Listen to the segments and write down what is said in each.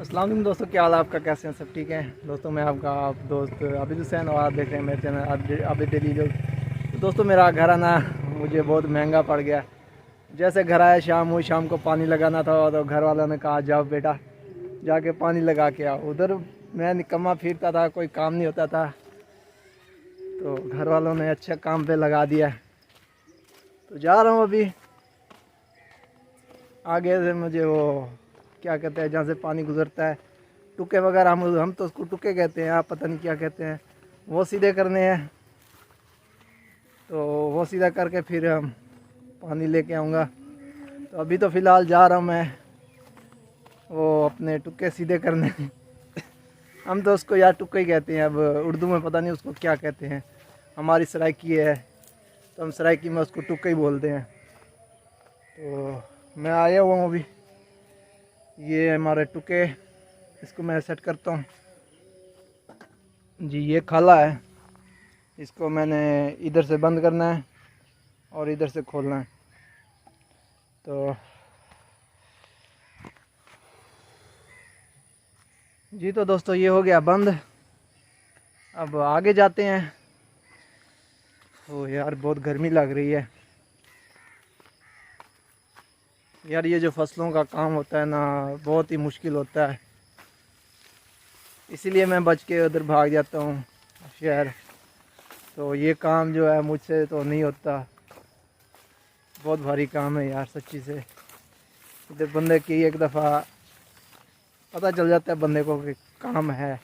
अस्सलाम वालेकुम दोस्तों, क्या हाल है आपका? कैसे हैं? सब ठीक है दोस्तों। मैं आपका दोस्त आबिद हुसैन और आप देख रहे हैं मेरे चैनल आबिद डेली व्लॉग। तो दोस्तों मेरा घर आना मुझे बहुत महंगा पड़ गया। जैसे घर आया शाम हुई, शाम को पानी लगाना था तो घर वालों ने कहा जाओ बेटा जाके पानी लगा के आओ। उधर मैं निकम्मा फिरता था, कोई काम नहीं होता था, तो घर वालों ने अच्छा काम पे लगा दिया। तो जा रहा हूँ अभी आगे से। मुझे वो क्या कहते हैं, जहाँ से पानी गुजरता है, टुके वगैरह, हम तो उसको टुके कहते हैं, आप पता नहीं क्या कहते हैं, वो सीधे करने हैं। तो वो सीधा करके फिर हम पानी लेके आऊँगा। तो अभी तो फ़िलहाल जा रहा हूँ मैं वो अपने टुके सीधे करने। हम तो उसको यार टुक्का ही कहते हैं, अब उर्दू में पता नहीं उसको क्या कहते हैं। हमारी सराइकी है तो हम सराइकी में उसको टुक्का ही बोलते हैं। तो मैं आया हुआ हूँ अभी, ये हमारे टुके, इसको मैं सेट करता हूँ जी। ये खाला है, इसको मैंने इधर से बंद करना है और इधर से खोलना है। तो जी तो दोस्तों ये हो गया बंद। अब आगे जाते हैं। ओ यार बहुत गर्मी लग रही है यार। ये जो फसलों का काम होता है ना, बहुत ही मुश्किल होता है, इसीलिए मैं बच के उधर भाग जाता हूँ शहर। तो ये काम जो है मुझसे तो नहीं होता, बहुत भारी काम है यार सच्ची से। इधर बंदे की एक दफ़ा पता चल जाता है बंदे को कि काम है।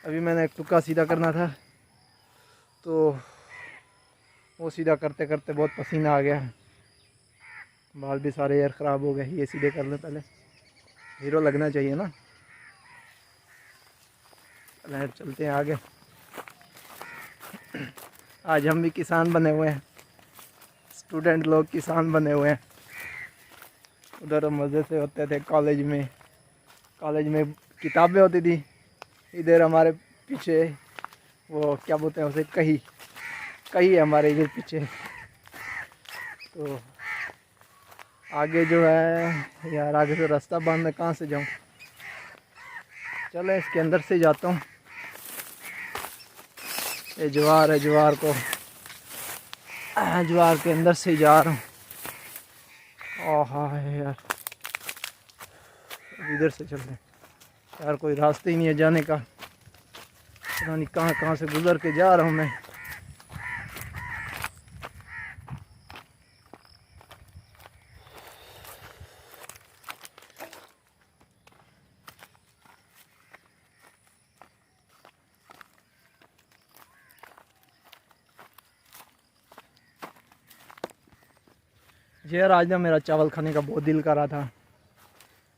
अभी मैंने एक टुक्का सीधा करना था तो वो सीधा करते करते बहुत पसीना आ गया, बाल भी सारे यार ख़राब हो गए। ये सीधे कर ले पहले, हीरो लगना चाहिए ना। पहले चलते हैं आगे। आज हम भी किसान बने हुए हैं, स्टूडेंट लोग किसान बने हुए हैं। उधर मज़े से होते थे कॉलेज में किताबें होती थी। इधर हमारे पीछे वो क्या बोलते हैं उसे, कही है हमारे इधर पीछे। तो आगे जो है यार, आगे से रास्ता बंद है, कहाँ से जाऊँ? चलो इसके अंदर से जाता हूँ। ये ज्वार है, ज्वार के अंदर से ही जा रहा हूँ। ओह हाँ यार, इधर से चलते हैं यार, कोई रास्ते ही नहीं है जाने का। पता नहीं कहाँ कहाँ से गुजर के जा रहा हूँ मैं। यार आज ना मेरा चावल खाने का बहुत दिल कर रहा था।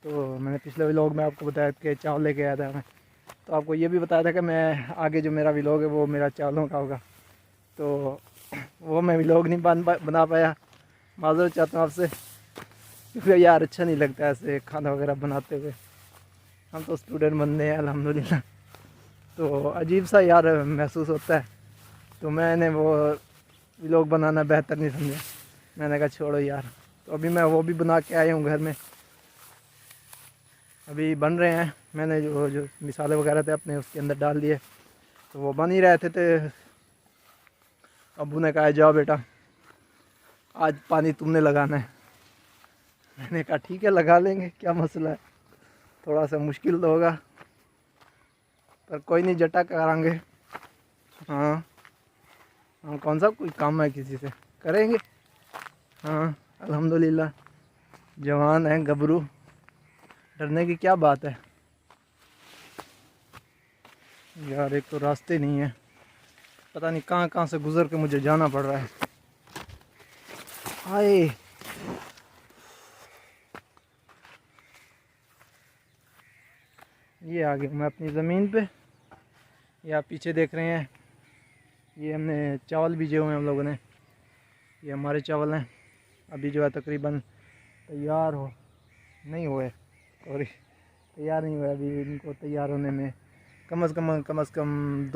तो मैंने पिछले व्लॉग में आपको बताया कि चावल लेके आया था मैं। तो आपको ये भी बताया था कि मैं आगे जो मेरा व्लॉग है वो मेरा चावलों का होगा। तो वो मैं व्लॉग नहीं बना पाया, माज़रत चाहता हूँ आपसे, क्योंकि यार अच्छा नहीं लगता ऐसे खाना वगैरह बनाते हुए। हम तो स्टूडेंट बंदे हैं अल्हम्दुलिल्लाह, तो अजीब सा यार महसूस होता है। तो मैंने वो व्लॉग बनाना बेहतर नहीं समझा, मैंने कहा छोड़ो यार। तो अभी मैं वो भी बना के आया हूँ घर में, अभी बन रहे हैं। मैंने जो मिसाले वगैरह थे अपने उसके अंदर डाल दिए, तो वो बन ही रहे थे। अब्बू ने कहा जाओ बेटा आज पानी तुमने लगाना है। मैंने कहा ठीक है लगा लेंगे, क्या मसला है, थोड़ा सा मुश्किल तो होगा पर कोई नहीं, जटा करांगे। हाँ हाँ, कौन सा कोई काम है किसी से, करेंगे। हाँ अल्हम्दुलिल्लाह, जवान है गबरू, डरने की क्या बात है यार। एक तो रास्ते नहीं है, पता नहीं कहाँ कहाँ से गुजर के मुझे जाना पड़ रहा है। हाय ये आ गया मैं अपनी ज़मीन पे। ये आप पीछे देख रहे हैं, ये हमने चावल बीजे हुए हैं हम लोगों ने। ये हमारे चावल हैं, अभी जो है तकरीबन तैयार हो नहीं हुए, सॉरी तैयार नहीं हुए अभी। इनको तैयार होने में कम से कम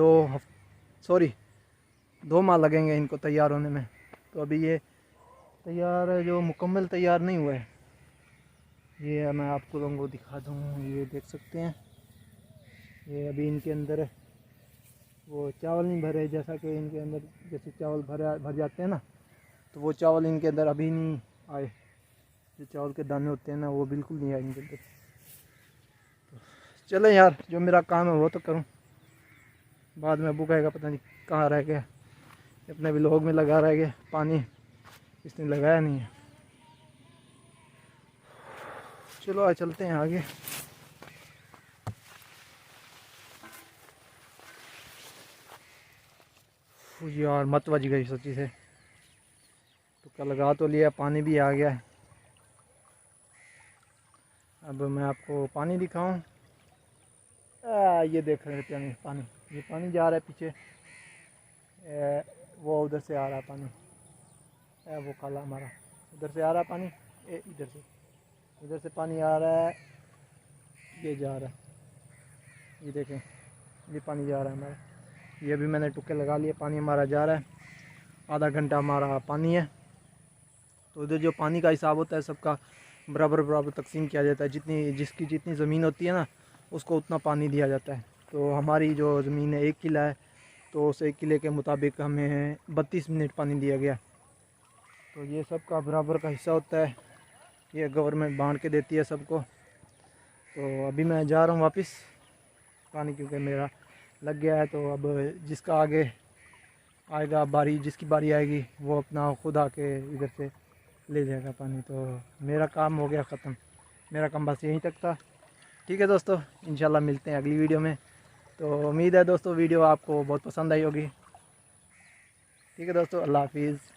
2 माह लगेंगे इनको तैयार होने में। तो अभी ये तैयार है, जो मुकम्मल तैयार नहीं हुए। ये मैं आप लोगों को दिखा दूँ, ये देख सकते हैं, ये अभी इनके अंदर वो चावल नहीं भरे, जैसा कि इनके अंदर जैसे चावल भर जाते हैं ना, तो वो चावल इनके अंदर अभी नहीं आए। जो चावल के दाने होते हैं ना, वो बिल्कुल नहीं आए इनके अंदर। तो चले यार, जो मेरा काम है वो तो करूं, बाद में अबू कहेगा पता नहीं कहाँ रह गया, अपने व्लॉग में लगा रह गया, पानी इसने लगाया नहीं है। चलो आज चलते हैं आगे। यार मत बज गई सच्ची से, तो लगा तो लिया, पानी भी आ गया है। अब मैं आपको पानी दिखाऊं। ये देख रहे हैं पानी, ये पानी जा रहा है पीछे, वो उधर से आ रहा है पानी, वो काला हमारा उधर से आ रहा है पानी, इधर से पानी आ रहा है, ये जा रहा है, ये देखें, ये पानी जा रहा है हमारा। ये भी मैंने टुक्के लगा लिए, पानी हमारा जा रहा है, आधा घंटा हमारा पानी है। तो उधर जो पानी का हिसाब होता है सबका बराबर बराबर तकसीम किया जाता है, जिसकी जितनी ज़मीन होती है ना, उसको उतना पानी दिया जाता है। तो हमारी जो ज़मीन है 1 किला है, तो उस 1 किले के मुताबिक हमें 32 मिनट पानी दिया गया। तो ये सबका बराबर का हिस्सा होता है, ये गवर्नमेंट बांट के देती है सबको। तो अभी मैं जा रहा हूँ वापस पानी, क्योंकि मेरा लग गया है। तो अब जिसका आगे आएगा बारी, जिसकी बारी आएगी वो अपना खुद आके इधर से ले जाएगा पानी। तो मेरा काम हो गया ख़त्म, मेरा काम बस यहीं तक था। ठीक है दोस्तों, इंशाल्लाह मिलते हैं अगली वीडियो में। तो उम्मीद है दोस्तों वीडियो आपको बहुत पसंद आई होगी। ठीक है दोस्तों, अल्लाह हाफिज़।